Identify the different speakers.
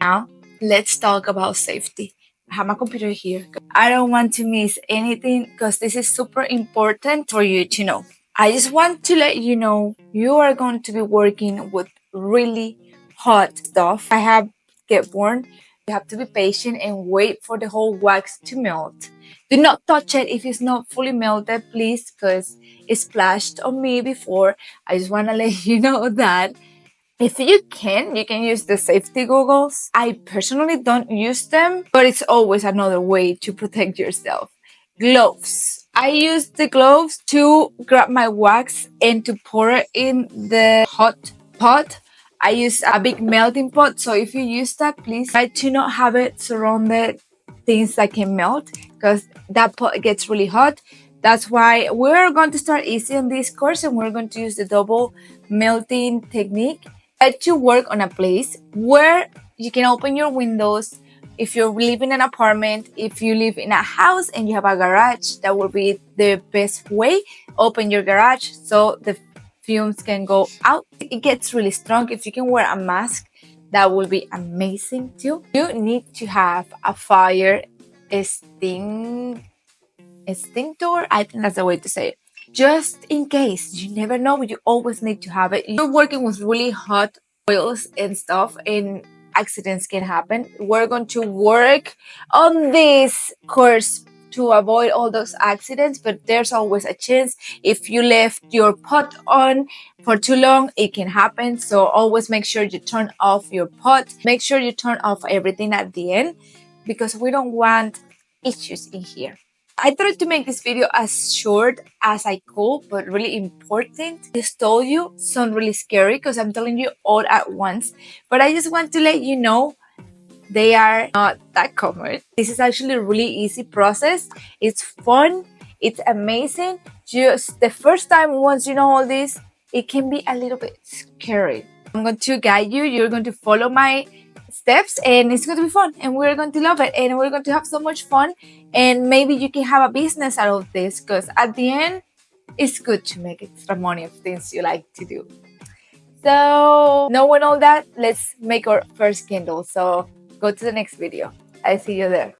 Speaker 1: Now, let's talk about safety. I have my computer here. I don't want to miss anything because this is super important for you to know. I just want to let you know you are going to be working with really hot stuff. I have get warned. You have to be patient and wait for the whole wax to melt. Do not touch it if it's not fully melted, please, because it splashed on me before. I just want to let you know that. If you can use the safety goggles. I personally don't use them, but it's always another way to protect yourself. Gloves. I use the gloves to grab my wax and to pour it in the hot pot. I use a big melting pot, so if you use that, please try to not have it surrounded things that can melt because that pot gets really hot. That's why we're going to start easy on this course and we're going to use the double melting technique. Try to work on a place where you can open your windows. If you live in an apartment, if you live in a house and you have a garage, that will be the best way. Open your garage so the fumes can go out. It gets really strong. If you can wear a mask, that will be amazing too. You need to have a fire extinguisher. I think that's the way to say it. Just in case, you never know, you always need to have it. You're working with really hot oils and stuff, and accidents can happen. We're going to work on this course to avoid all those accidents, but there's always a chance. If you left your pot on for too long, it can happen. So always make sure you turn off your pot. Make sure you turn off everything at the end because we don't want issues in here. I tried to make this video as short as I could, but really important. I just told you, sound really scary because I'm telling you all at once. But I just want to let you know they are not that common. This is actually a really easy process. It's fun. It's amazing. Just the first time once you know all this, it can be a little bit scary. I'm going to guide you. You're going to follow my steps and it's going to be fun and we're going to love it and we're going to have so much fun and maybe you can have a business out of this because at the end it's good to make extra money of things you like to do. So knowing all that, let's make our first candle. So go to the next video. I see you there.